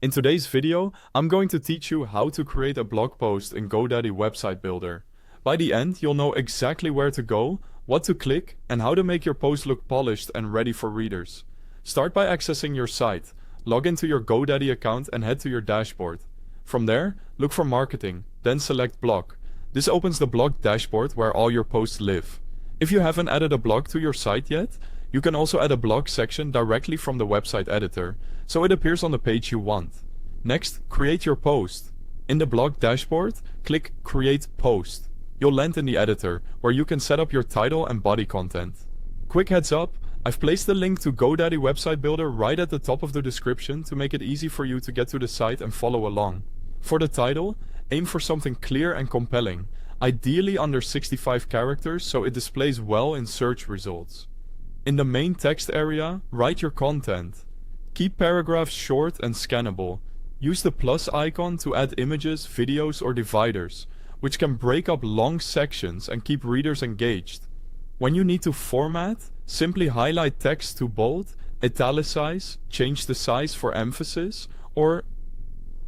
In today's video, I'm going to teach you how to create a blog post in GoDaddy Website Builder. By the end, you'll know exactly where to go, what to click, and how to make your post look polished and ready for readers. Start by accessing your site, log into your GoDaddy account and head to your dashboard. From there, look for Marketing, then select Blog. This opens the blog dashboard where all your posts live. If you haven't added a blog to your site yet, you can also add a blog section directly from the website editor, so it appears on the page you want. Next, create your post. In the blog dashboard, click Create Post. You'll land in the editor, where you can set up your title and body content. Quick heads up, I've placed the link to GoDaddy Website Builder right at the top of the description to make it easy for you to get to the site and follow along. For the title, aim for something clear and compelling, ideally under 65 characters so it displays well in search results. In the main text area, write your content. Keep paragraphs short and scannable. Use the plus icon to add images, videos, or dividers, which can break up long sections and keep readers engaged. When you need to format, simply highlight text to bold, italicize, change the size for emphasis, or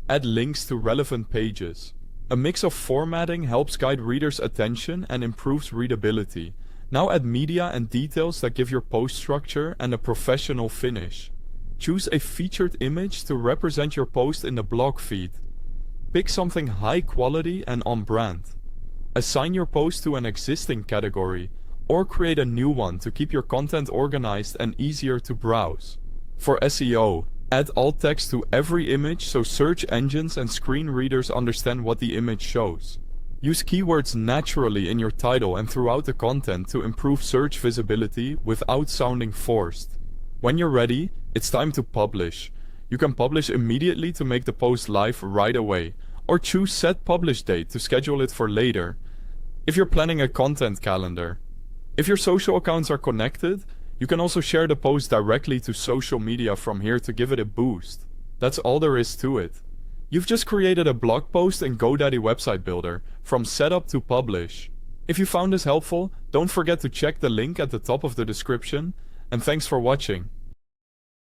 add links to relevant pages. A mix of formatting helps guide readers' attention and improves readability. Now add media and details that give your post structure and a professional finish. Choose a featured image to represent your post in the blog feed. Pick something high quality and on brand. Assign your post to an existing category, or create a new one to keep your content organized and easier to browse. For SEO, add alt text to every image so search engines and screen readers understand what the image shows. Use keywords naturally in your title and throughout the content to improve search visibility without sounding forced. When you're ready, it's time to publish. You can publish immediately to make the post live right away, or choose Set Publish Date to schedule it for later, if you're planning a content calendar. If your social accounts are connected, you can also share the post directly to social media from here to give it a boost. That's all there is to it. You've just created a blog post in GoDaddy Website Builder, from setup to publish. If you found this helpful, don't forget to check the link at the top of the description, and thanks for watching.